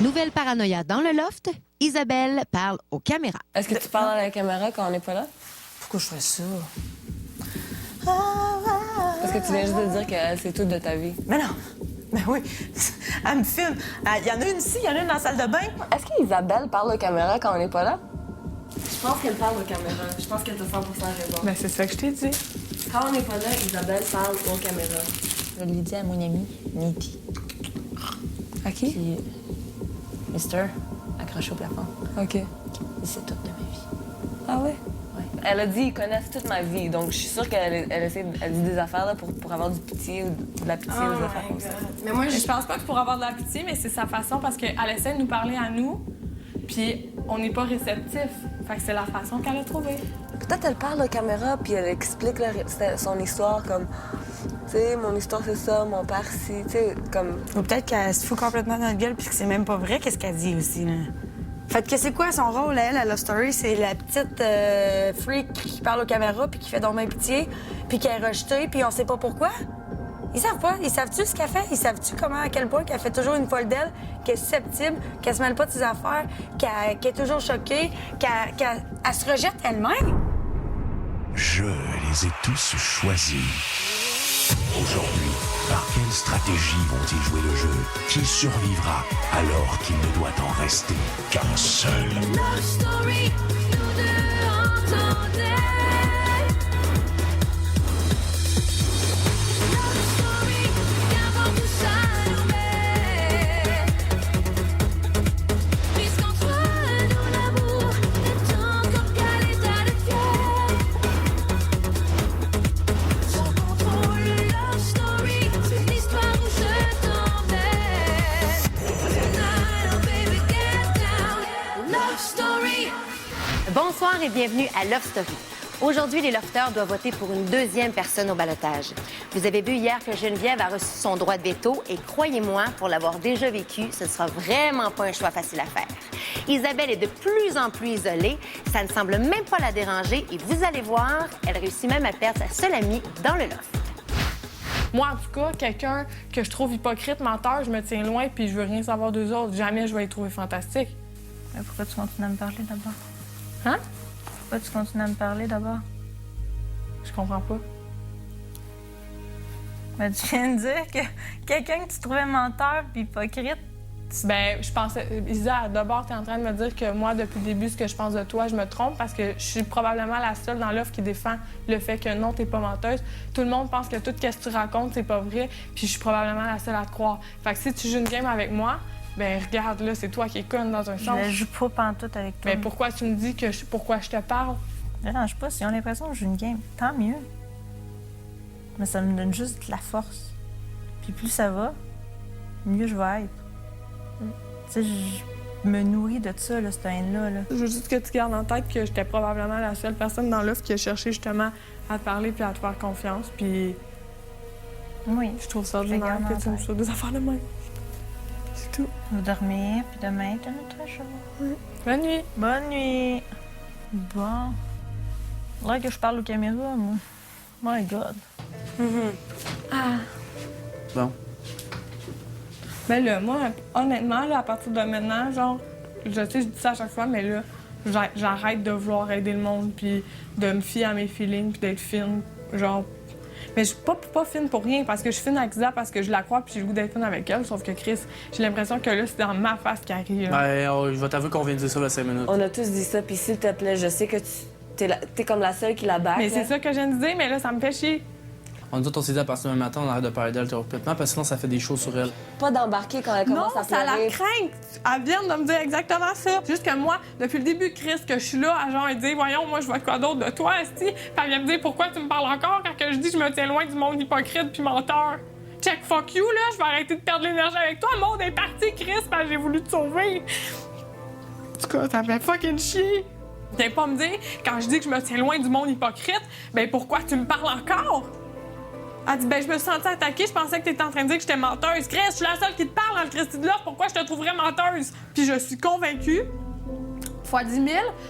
Nouvelle paranoïa dans le loft, Isabelle parle aux caméras. Est-ce que tu parles à la caméra quand on n'est pas là? Pourquoi je fais ça? Parce que tu viens juste de dire que c'est tout de ta vie. Mais non! Mais oui, elle me filme. Il y en a une ici, il y en a une dans la salle de bain. Est-ce qu'Isabelle parle aux caméras quand on n'est pas là? Je pense qu'elle parle aux caméras. Je pense qu'elle a 100% raison. Ben, c'est ça que je t'ai dit. Quand on n'est pas là, Isabelle parle aux caméras. Je lui dis à mon ami, Niti. À qui? Puis, Mister, accroché au plafond. OK. C'est toute de ma vie. Ah ouais? Ouais. Elle a dit, ils connaissent toute ma vie. Donc, je suis sûre qu'elle elle dit des affaires là, pour avoir du pitié ou de la pitié ou des affaires comme ça. Mais moi, je pense pas que pour avoir de la pitié, mais c'est sa façon parce qu'elle essaie de nous parler à nous, puis on n'est pas réceptif. Fait que c'est la façon qu'elle a trouvée. Peut-être elle parle aux caméras puis elle explique son histoire comme... Tu sais, mon histoire, c'est ça, mon père, si... Tu sais, comme... Ou peut-être qu'elle se fout complètement dans notre gueule puis que c'est même pas vrai qu'est-ce qu'elle dit aussi, là. Fait que c'est quoi son rôle, elle, à Love Story? C'est la petite freak qui parle aux caméras puis qui fait donc bien pitié, puis qui est rejetée, puis on sait pas pourquoi? Ils savent pas. Ils savent-tu ce qu'elle fait? Ils savent-tu comment, à quel point qu'elle fait toujours une folle d'elle, qu'elle est susceptible, qu'elle se mêle pas de ses affaires, qu'elle est toujours choquée, qu'elle se rejette elle-même? Je les ai tous choisis. Aujourd'hui, par quelle stratégie vont-ils jouer le jeu? Qui survivra alors qu'il ne doit en rester qu'un seul? Love story, nous deux entendez. Love story, qu'avant tout s'allumer. Puisqu'entre nous l'amour est encore qu'à l'état de fièvre. Sans contrôle, love story, c'est l'histoire où je t'emmène. Tonight, oh baby, get down. Love story. Bonsoir et bienvenue à Love Story. Aujourd'hui, les lofteurs doivent voter pour une deuxième personne au ballottage. Vous avez vu hier que Geneviève a reçu son droit de veto et croyez-moi, pour l'avoir déjà vécu, ce ne sera vraiment pas un choix facile à faire. Isabelle est de plus en plus isolée, ça ne semble même pas la déranger et vous allez voir, elle réussit même à perdre sa seule amie dans le loft. Moi, en tout cas, quelqu'un que je trouve hypocrite, menteur, je me tiens loin puis je veux rien savoir d'eux autres. Jamais je vais les trouver fantastiques. Mais pourquoi tu continues à me parler d'abord? Hein? Pourquoi tu continues à me parler d'abord? Je comprends pas. Ben, tu viens de dire que quelqu'un que tu trouvais menteur puis hypocrite, Ben, je pensais... Isa, d'abord, t'es en train de me dire que moi, depuis le début, ce que je pense de toi, je me trompe parce que je suis probablement la seule dans l'offre qui défend le fait que non, t'es pas menteuse. Tout le monde pense que tout ce que tu racontes, c'est pas vrai, puis je suis probablement la seule à te croire. Fait que si tu joues une game avec moi, ben regarde, là, c'est toi qui es conne dans un je sens. ne joue pas pantoute avec toi. Mais pourquoi tu me dis que pourquoi je te parle? Je ne dérange pas. Si on a l'impression que je joue une game, tant mieux. Mais ça me donne juste de la force. Puis plus ça va, mieux je vais être. Tu sais, je me nourris de ça, là, cette haine-là. Là. Je veux juste que tu gardes en tête que j'étais probablement la seule personne dans l'offre qui a cherché justement à te parler puis à te faire confiance. Puis Oui. je trouve ça Je ordinaire garde en que tu me tête. sois des affaires de même. C'est tout. Vous dormir, puis demain, est un autre jour. Bonne nuit. Bonne nuit. Bon. Là que je parle aux caméras, moi. My God. Bon. Ben là, moi, honnêtement, là, à partir de maintenant, genre, je sais, je dis ça à chaque fois, mais là, j'arrête de vouloir aider le monde, puis de me fier à mes feelings, puis d'être fine, genre... Mais je suis pas fine pour rien, parce que je suis fine avec Isa, parce que je la crois, puis j'ai le goût d'être fine avec elle, sauf que Chris, j'ai l'impression que là, c'est dans ma face qui arrive. Là. Ben, je vais t'avouer qu'on vient de dire ça il y a 5 minutes. On a tous dit ça, puis s'il te plaît, je sais que t'es comme la seule qui la back. Mais là. c'est ça que je viens de dire, mais là, ça me fait chier. On s'est dit à partir du matin, on arrête de parler d'elle complètement, parce que sinon, ça fait des choses sur elle. Pas d'embarquer quand elle Non, commence à ça la pleurer. craint. Elle vient de me dire exactement ça. Juste que moi, depuis le début, Chris, que je suis là à genre dire, voyons, moi, je vois quoi d'autre de toi, esti. Puis elle vient me dire, pourquoi tu me parles encore quand que je dis que je me tiens loin du monde hypocrite puis menteur. Check, fuck you, là, je vais arrêter de perdre l'énergie avec toi. Le monde est parti, Chris, parce que j'ai voulu te sauver. En tout cas, ça fait fucking chier. Viens pas me dire, quand je dis que je me tiens loin du monde hypocrite, ben pourquoi tu me parles encore? Elle dit, ben je me suis sentie attaquée, je pensais que t'étais en train de dire que j'étais menteuse. Chris, je suis la seule qui te parle dans le Christy de l'offre, pourquoi je te trouverais menteuse? Puis je suis convaincue, fois 10 000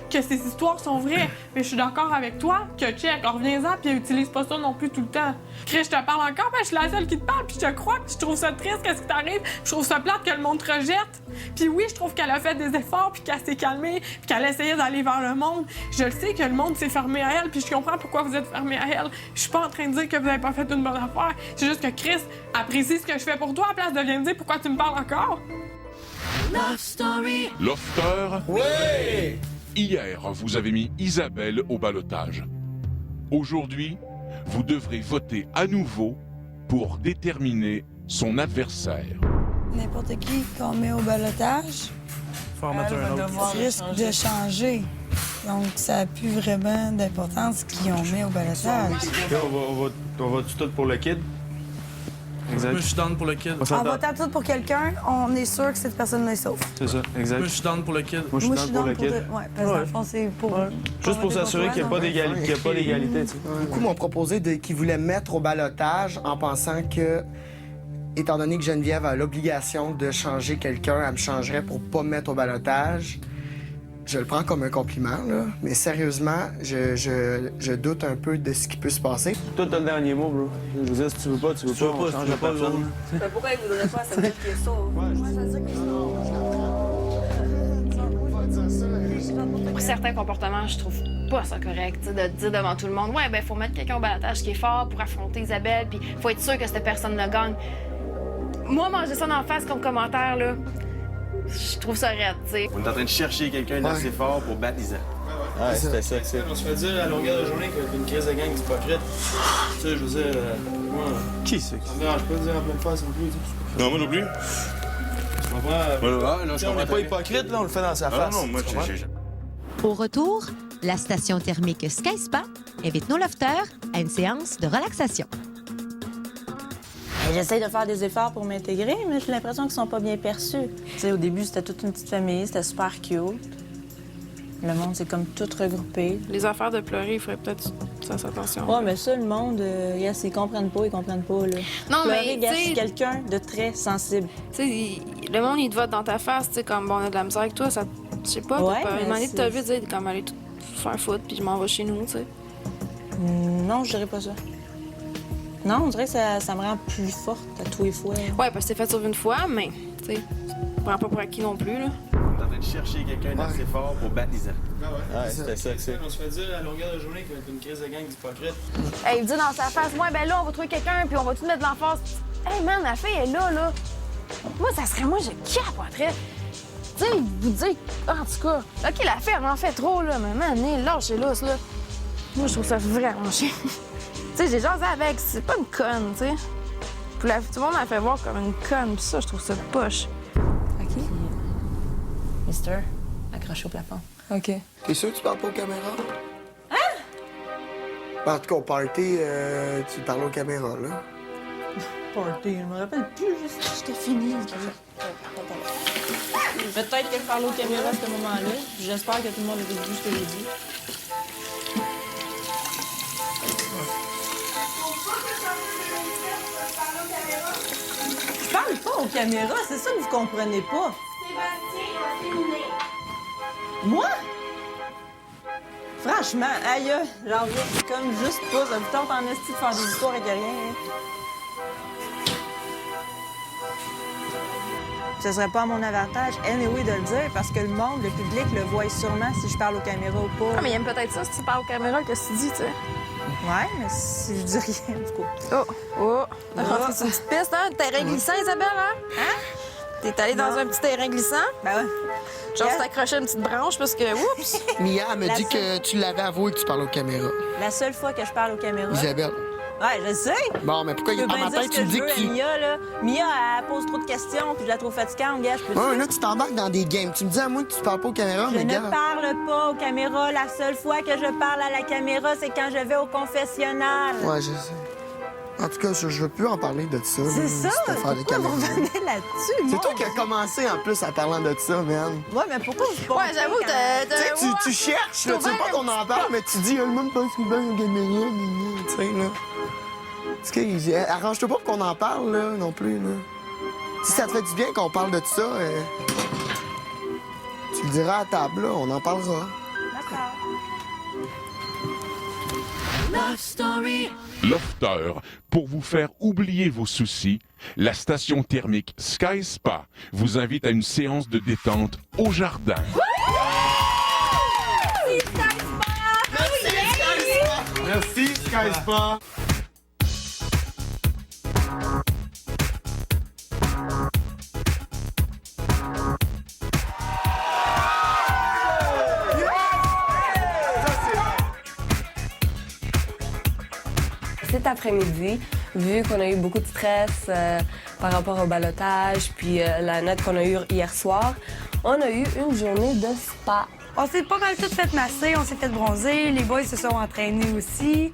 que ces histoires sont vraies. Mais je suis d'accord avec toi que check, reviens-en, puis utilise pas ça non plus tout le temps. Chris, je te parle encore, ben je suis la seule qui te parle, puis je te crois, puis je trouve ça triste, qu'est-ce qui t'arrive, puis je trouve ça plate que le monde te rejette. Puis oui, je trouve qu'elle a fait des efforts, puis qu'elle s'est calmée, puis qu'elle a essayé d'aller vers le monde. Je le sais que le monde s'est fermé à elle, puis je comprends pourquoi vous êtes fermé à elle. Je suis pas en train de dire que vous avez pas fait une bonne affaire. C'est juste que Chris apprécie ce que je fais pour toi, à place de venir me dire pourquoi tu me parles encore. Love Story. Lofter? Oui! Hier, vous avez mis Isabelle au ballottage. Aujourd'hui, vous devrez voter à nouveau pour déterminer son adversaire. N'importe qui qu'on met au ballottage Faut en mettre un autre. risque de changer. Donc, ça n'a plus vraiment d'importance qui on met au ballottage. On va tout pour le kid? Exact. Moi, je suis down pour le kid. En votant tout pour quelqu'un, on est sûr que cette personne-là est sauve. C'est ça, exact. Moi, je suis down pour le kid. Moi, je suis down pour le kid. Ouais, parce que dans le fond, c'est pour... Juste pour s'assurer qu'il n'y a pas d'égalité, tu sais. Beaucoup m'ont proposé qu'ils voulaient mettre au ballottage en pensant que, étant donné que Geneviève a l'obligation de changer quelqu'un, elle me changerait pour pas me mettre au ballottage. Je le prends comme un compliment, là. Mais sérieusement, je doute un peu de ce qui peut se passer. Toi, t'as le dernier mot, bro. Je veux dire, si tu veux pas, on change pas, personne. Mais pourquoi il voudrait pas? Ça veut dire qu'il est sauve. Pour certains comportements, je trouve pas ça correct, tu sais, de dire devant tout le monde, ouais, ben faut mettre quelqu'un au ballottage qui est fort pour affronter Isabelle, puis faut être sûr que cette personne-là gagne. Moi, manger ça d'en face comme commentaire, là, je trouve ça raide, tu sais. On est en train de chercher quelqu'un d'assez fort pour battre Isabelle. Ouais, c'était ça, c'est. On se fait dire à longueur de journée qu'une crise de gang, c'est pas hypocrite. Tu sais, je veux dire, moi... Qui c'est? Ça me dérange pas de dire en pleine face non plus, tu sais. Non, moi non plus. Tu comprends? On n'est pas hypocrite, là, on le fait dans sa face. Non, moi, j'ai... Au retour, la station thermique Sky Spa invite nos lofters à une séance de relaxation. J'essaie de faire des efforts pour m'intégrer, mais j'ai l'impression qu'ils sont pas bien perçus. Tu sais, au début, c'était toute une petite famille, c'était super cute. Le monde, c'est comme tout regroupé. Les affaires de pleurer, il faudrait peut-être que ça fasse attention. Ouais, mais ça, le monde, yes, ils comprennent pas, là. Non, Pleurer, mais, yes, tu c'est sais, quelqu'un de très sensible. tu sais, le monde, il te vote dans ta face, tu sais, comme, bon, on a de la misère avec toi, ça, je sais pas, Ouais, t'as pas mais demandé de c'est- te lever, dire, comme, aller tout faire foutre, puis je m'en vais chez nous, tu sais. Non, je dirais pas ça. Non, on dirait que ça me rend plus forte à tous les fois. Ouais, parce que c'est fait sur une fois, mais, tu sais, prends pas pour acquis non plus, là. On est en train de chercher quelqu'un d'assez fort pour battre Isabelle. Ouais, c'était ça, c'est. On se fait dire à longueur de journée qu'une crise de gang, c'est hypocrite. Hey, il dit dans sa face, ouais, ben là, on va trouver quelqu'un, puis on va tout mettre de l'emphase. Hey, man, la fille est là. Moi, ça serait moi, je capoterais. Tu sais, vous dire, en tout cas, OK, la fille, elle en fait trop, là, mais man, lâchez l'os, là. Moi, je trouve ça vraiment chiant. Tu sais, j'ai jasé avec, c'est pas une conne, tu sais. Puis tout le monde m'a fait voir comme une conne, puis ça, je trouve ça poche. OK. Mister, accroché au plafond. OK. T'es sûr que tu parles pas aux caméras? Hein? En tout cas, au party, tu parles aux caméras, là. Party, je me rappelle plus juste que j'étais finie. Peut-être que je parle aux caméras à ce moment-là. J'espère que tout le monde a vu ce que j'ai dit. Je parle pas aux caméras, c'est ça que vous comprenez pas. Moi? Franchement, aïe, j'en viens comme juste pas. Ça vous tente en esti de faire des histoires avec rien. Hein. Ce serait pas à mon avantage, anyway, de le dire, parce que le monde, le public, le voit sûrement si je parle aux caméras ou pas. Ah, mais il aime peut-être ça si tu parles aux caméras que tu dis, tu sais. Ouais, mais si je dis rien, du coup. Oh! T'as rentré sur une petite piste, hein? Terrain glissant, Isabelle, hein? Hein? T'es allée dans un petit terrain glissant? Ben ouais. Genre, Yes. tu t'accrochais une petite branche parce que, oups! Mia, elle me La dit que seule- tu l'avais avoué que tu parles aux caméras. La seule fois que je parle aux caméras. Isabelle. Ouais, je sais. Bon, mais pourquoi Je peux dans bien ma dire tête, ce tu que me dis je veux que à tu... Mia, là. Mia, elle pose trop de questions, puis je la trouve fatigante, gars. Je peux Ouais, là, tu t'embarques dans des games. Tu me dis à moi que tu parles pas aux caméras, Je mais ne gars... parle pas aux caméras. La seule fois que je parle à la caméra, c'est quand je vais au confessionnal. Ouais, je sais. En tout cas, je veux plus en parler de ça. C'est là, ça. cette affaire de Pourquoi vous caméra. revenez là-dessus? C'est mon toi qui as Dieu? commencé en plus en parlant de ça, man. Ouais, mais pourquoi vous Ouais, j'avoue, Tu sais, tu cherches, là, tu veux pas qu'on en parle, mais tu dis, le monde pense qu'il est bien aux caméras, tu sais, là. Tu sais, arrange-toi pas pour qu'on en parle, là, non plus, là. Si ça te fait du bien qu'on parle de tout ça, tu Tu le diras à table, là, on en parlera. D'accord. Love Story. Lofter, pour vous faire oublier vos soucis, la station thermique Sky Spa vous invite à une séance de détente au jardin. Merci, Sky Spa. Cet après-midi, vu qu'on a eu beaucoup de stress par rapport au ballottage, puis la note qu'on a eue hier soir, on a eu une journée de spa. On s'est pas mal toutes fait masser, on s'est fait bronzer, les boys se sont entraînés aussi.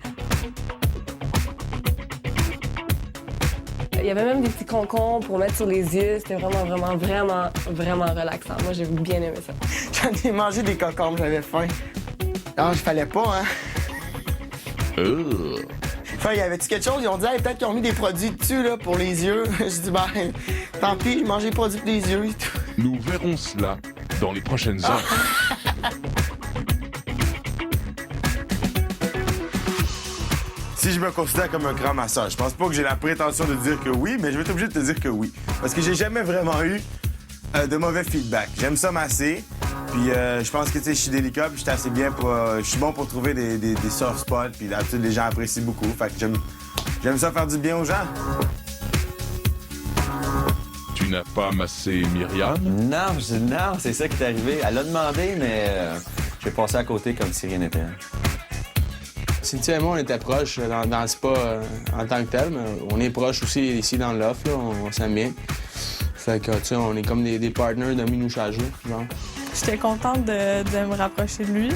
Il y avait même des petits concons pour mettre sur les yeux. C'était vraiment relaxant. Moi, j'ai bien aimé ça. J'en ai mangé des concombres, j'avais faim. Non, il fallait pas, hein? Enfin, y avait-tu quelque chose? Ils ont dit, hey, peut-être qu'ils ont mis des produits dessus, là, pour les yeux. J'ai dit, ben, tant pis, j'ai mangé des produits pour les yeux et tout. Nous verrons cela dans les prochaines heures. Si je me considère comme un grand masseur, je pense pas que j'ai la prétention de dire que oui, mais je vais être obligé de te dire que oui. Parce que j'ai jamais vraiment eu de mauvais feedback. J'aime ça masser, puis je pense que, tu sais, je suis délicat, puis je suis assez bien pour... je suis bon pour trouver des soft spots, puis d'habitude, les gens apprécient beaucoup. Fait que j'aime ça faire du bien aux gens. Tu n'as pas massé Myriam? Non, c'est ça qui est arrivé. Elle l'a demandé, mais j'ai passé à côté comme si rien n'était. Cynthia et moi, on était proches dans le spa en tant que tel, mais on est proches aussi ici dans le loft, là, on s'aime bien. Fait que, tu sais, on est comme des partners de minouchage, genre. J'étais contente de me rapprocher de lui.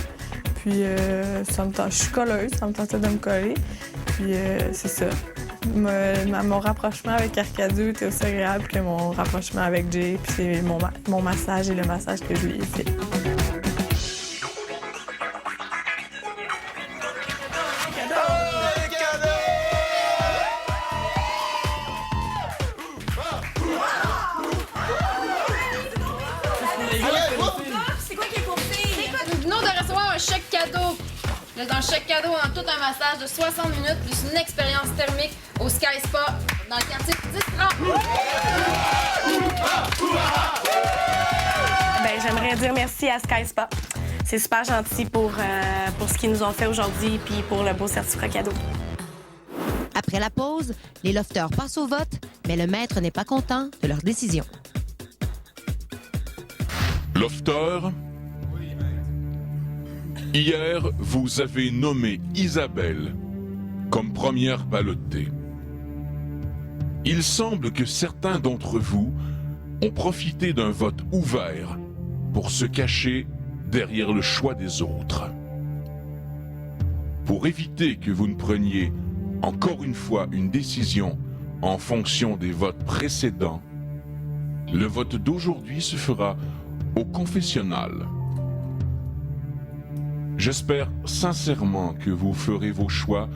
Puis, je suis colleuse, ça me tentait de me coller. Puis, c'est ça. Mon rapprochement avec Arcadio était aussi agréable que mon rapprochement avec Jay. Puis, c'est mon massage et le massage que je lui ai fait. Chèque cadeau. Là, dans le chèque cadeau, on a tout un massage de 60 minutes plus une expérience thermique au Sky Spa dans le quartier 10-30. Ben, j'aimerais dire merci à Sky Spa. C'est super gentil pour ce qu'ils nous ont fait aujourd'hui puis pour le beau certificat cadeau. Après la pause, les lofters passent au vote, mais le maître n'est pas content de leur décision. Lofter, hier, vous avez nommé Isabelle comme première ballottée. Il semble que certains d'entre vous ont profité d'un vote ouvert pour se cacher derrière le choix des autres. Pour éviter que vous ne preniez encore une fois une décision en fonction des votes précédents, le vote d'aujourd'hui se fera au confessionnal. J'espère sincèrement que vous ferez vos choix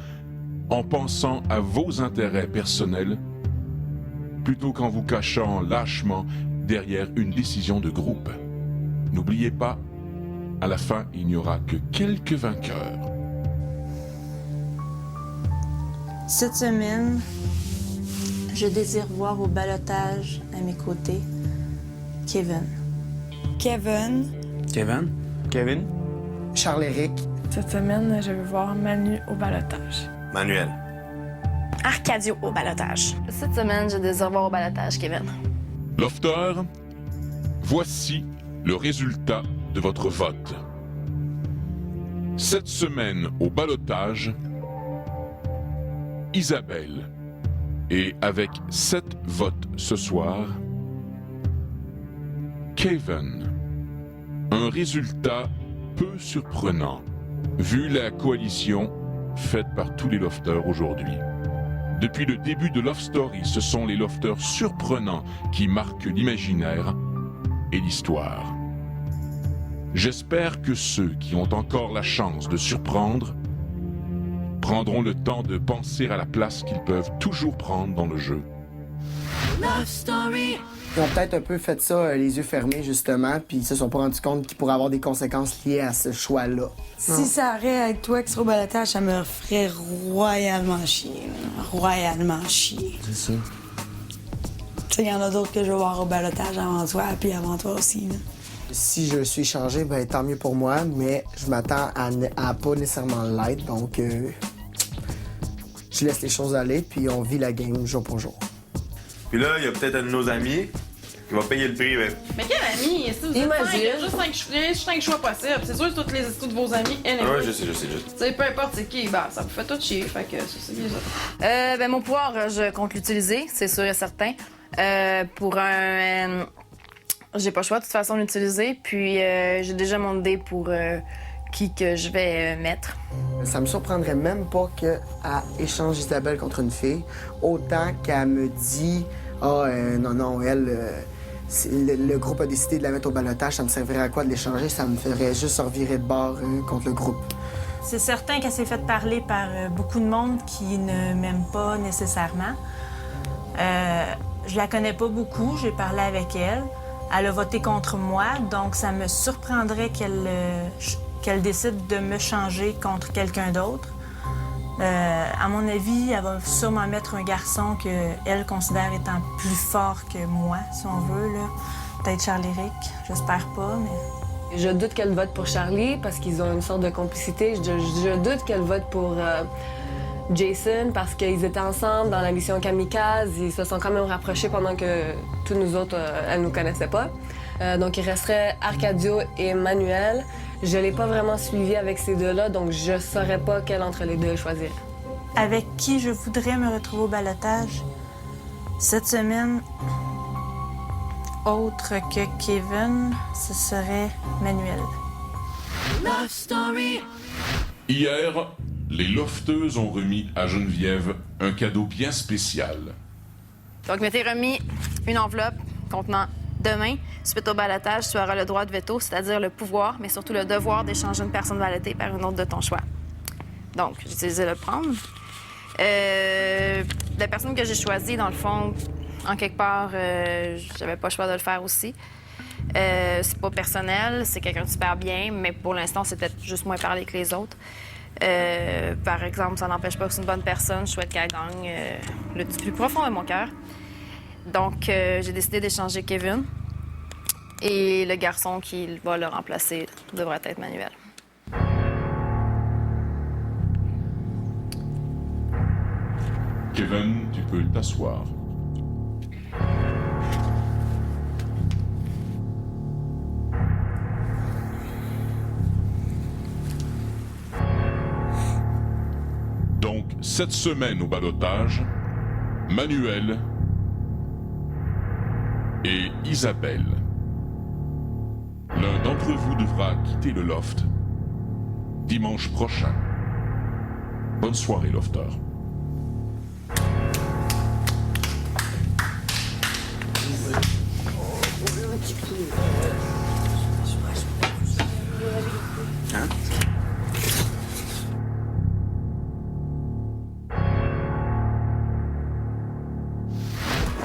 en pensant à vos intérêts personnels plutôt qu'en vous cachant lâchement derrière une décision de groupe. N'oubliez pas, à la fin, il n'y aura que quelques vainqueurs. Cette semaine, je désire voir au ballottage à mes côtés Kevin. Kevin. Kevin? Charles-Éric. Cette semaine, je vais voir Manu au ballottage. Manuel. Arcadio au ballottage. Cette semaine, je désire voir au ballottage, Kevin. Lofter, voici le résultat de votre vote. Cette semaine au ballottage, Isabelle. Et avec 7 votes ce soir, Kevin. Un résultat peu surprenant, vu la coalition faite par tous les lofters aujourd'hui. Depuis le début de Love Story, ce sont les lofters surprenants qui marquent l'imaginaire et l'histoire. J'espère que ceux qui ont encore la chance de surprendre prendront le temps de penser à la place qu'ils peuvent toujours prendre dans le jeu. Love Story. Ils ont peut-être un peu fait ça les yeux fermés, justement, puis ils se sont pas rendus compte qu'il pourrait avoir des conséquences liées à ce choix-là. Si ça aurait être toi qui serais au balotage, ça me ferait royalement chier. Là. Royalement chier. C'est ça. Tu sais, il y en a d'autres que je vais voir au balotage avant toi, puis avant toi aussi. Là. Si je suis changé, ben tant mieux pour moi, mais je m'attends à pas nécessairement l'être, donc je laisse les choses aller, puis on vit la game jour pour jour. Puis là, il y a peut-être un de nos amis qui va payer le prix. Mais quel ami? Si vous êtes Imagine. 5, il y a juste 5 choix possibles. C'est sûr que toutes les histoires de vos amis, anyway. Ouais, je sais. Tu sais, peu importe c'est qui, bah, ça vous fait tout chier. Fait que c'est bien ça. Ben, mon pouvoir, je compte l'utiliser, c'est sûr et certain. Pour un. J'ai pas le choix de toute façon de l'utiliser. Puis j'ai déjà mon idée pour qui que je vais mettre. Ça me surprendrait même pas qu'elle échange Isabelle contre une fille, autant qu'elle me dit « Ah, non, elle, le groupe a décidé de la mettre au balotage, ça me servirait à quoi de l'échanger? Ça me ferait juste se revirer de bord contre le groupe. » C'est certain qu'elle s'est faite parler par beaucoup de monde qui ne m'aime pas nécessairement. Je la connais pas beaucoup, j'ai parlé avec elle. Elle a voté contre moi, donc ça me surprendrait qu'elle décide de me changer contre quelqu'un d'autre. À mon avis, elle va sûrement mettre un garçon qu'elle considère étant plus fort que moi, si on veut. Là. Peut-être Charles-Éric, j'espère pas, mais... Je doute qu'elle vote pour Charlie parce qu'ils ont une sorte de complicité. Je doute qu'elle vote pour Jason parce qu'ils étaient ensemble dans la mission Kamikaze. Ils se sont quand même rapprochés pendant que tous nous autres, elle nous connaissait pas. Donc il resterait Arcadio et Manuel. Je l'ai pas vraiment suivi avec ces deux-là, donc je saurais pas quel entre les deux choisir. Avec qui je voudrais me retrouver au balotage cette semaine, autre que Kevin, ce serait Manuel. Love Story. Hier, les lofteuses ont remis à Geneviève un cadeau bien spécial. Donc, m'était remis une enveloppe contenant demain, suite au balotage, tu auras le droit de veto, c'est-à-dire le pouvoir, mais surtout le devoir d'échanger une personne ballottée par une autre de ton choix. Donc, j'ai utilisé le prendre. La personne que j'ai choisie, dans le fond, en quelque part, j'avais pas le choix de le faire aussi. C'est pas personnel, c'est quelqu'un de super bien, mais pour l'instant, c'est peut-être juste moins parlé que les autres. Par exemple, ça n'empêche pas que c'est une bonne personne, je souhaite qu'elle gagne le plus profond de mon cœur. Donc, j'ai décidé d'échanger Kevin. Et le garçon qui va le remplacer devrait être Manuel. Kevin, tu peux t'asseoir. Donc, cette semaine au ballottage, Manuel et Isabelle. L'un d'entre vous devra quitter le loft dimanche prochain. Bonne soirée, lofter.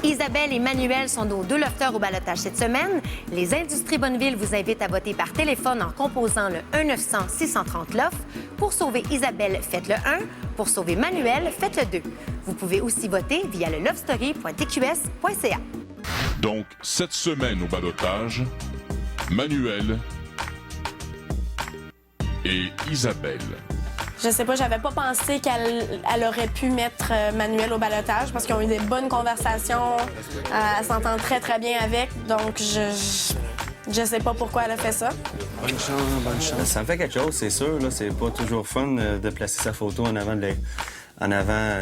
Isabelle et Manuel sont nos deux lofteurs au balotage cette semaine. Les Industries Bonneville vous invitent à voter par téléphone en composant le 1-900-630-LOFT. Pour sauver Isabelle, faites le 1. Pour sauver Manuel, faites le 2. Vous pouvez aussi voter via le lovestory.tqs.ca. Donc, cette semaine au ballottage, Manuel et Isabelle. Je sais pas, j'avais pas pensé qu'elle aurait pu mettre Manuel au balotage parce qu'ils ont eu des bonnes conversations. Elle s'entend très, très bien avec. Donc, je sais pas pourquoi elle a fait ça. Bonne chance. Ça me fait quelque chose, c'est sûr. Là, c'est pas toujours fun de placer sa photo en avant,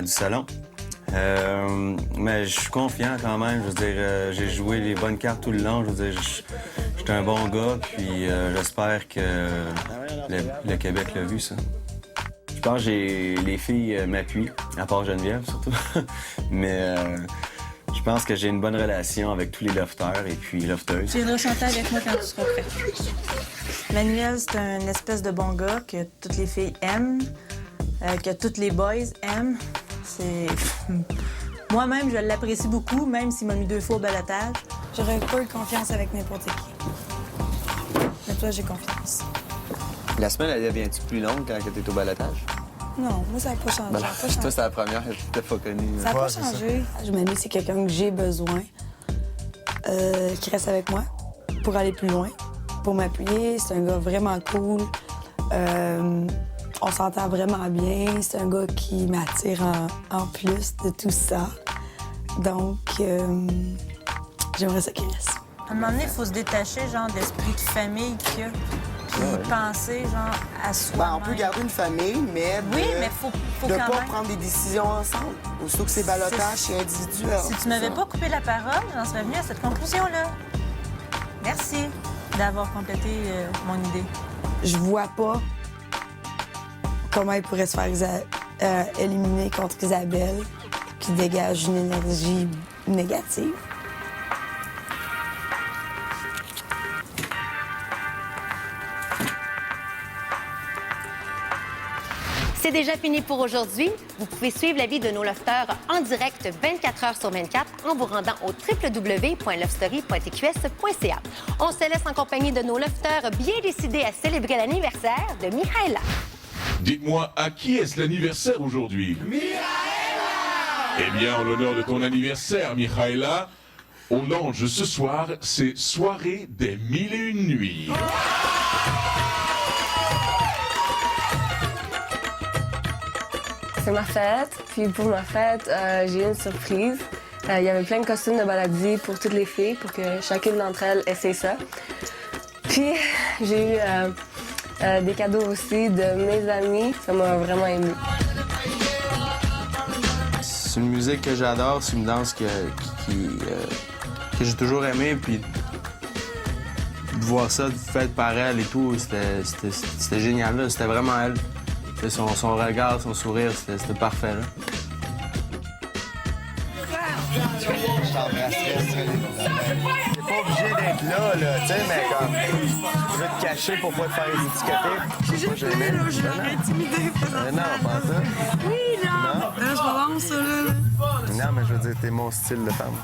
du salon. Mais je suis confiant quand même. Je veux dire, j'ai joué les bonnes cartes tout le long. Je veux dire, j'étais un bon gars, puis j'espère que le Québec l'a vu, ça. Je pense que les filles m'appuient, à part Geneviève surtout. Mais je pense que j'ai une bonne relation avec tous les lofters et puis lofteuses. Tu viendras chanter avec moi quand tu seras prêt. Manuel, c'est un espèce de bon gars que toutes les filles aiment, que tous les boys aiment. Moi-même, je l'apprécie beaucoup, même s'il m'a mis 2 fois au balotage. J'aurais pas eu confiance avec n'importe qui. Mais toi, j'ai confiance. La semaine, elle devient-tu plus longue quand tu es au balotage? Non, moi, ça n'a pas changé. Ben, Ça a pas changé. toi, c'est la première que tu t'es pas connue. Ça n'a pas changé. Je me dis, c'est quelqu'un que j'ai besoin, qui reste avec moi pour aller plus loin, pour m'appuyer. C'est un gars vraiment cool. On s'entend vraiment bien. C'est un gars qui m'attire en plus de tout ça. Donc, j'aimerais ça qu'il reste. À un moment donné, il faut se détacher, genre, de l'esprit de famille qu'il y a. Puis penser, genre, à soi. Ben, on peut garder une famille, mais Oui, mais faut de quand pas même. prendre des décisions ensemble. Aussitôt que c'est balotage, c'est individuel. Si tu m'avais pas coupé la parole, j'en serais venue à cette conclusion-là. Merci d'avoir complété mon idée. Je vois pas comment il pourrait se faire éliminer contre Isabelle, qui dégage une énergie négative. C'est déjà fini pour aujourd'hui. Vous pouvez suivre la vie de nos lofters en direct 24 heures sur 24 en vous rendant au www.lovestory.tqs.ca. On se laisse en compagnie de nos lofters bien décidés à célébrer l'anniversaire de Michaela. Dites-moi, à qui est-ce l'anniversaire aujourd'hui? Michaela! Eh bien, en l'honneur de ton anniversaire, Michaela, au Lange ce soir, c'est soirée des 1001 nuits. C'est ma fête, puis pour ma fête, j'ai eu une surprise. Il y avait plein de costumes de maladie pour toutes les filles, pour que chacune d'entre elles essaie ça. Puis j'ai eu des cadeaux aussi de mes amis. Ça m'a vraiment émue. C'est une musique que j'adore, c'est une danse que j'ai toujours aimée, puis de voir ça fait par elle et tout, c'était génial, là. C'était vraiment elle. Son regard, son sourire, c'était parfait, là. T'es pas obligé d'être là, tu sais, mais comme tu veux te cacher pour pas te faire étiqueter. J'ai juste là, je suis intimidée. Non, pas ça. Oui, non! Non. C'est pas bon, ça, là. Non, mais je veux dire, t'es mon style de femme.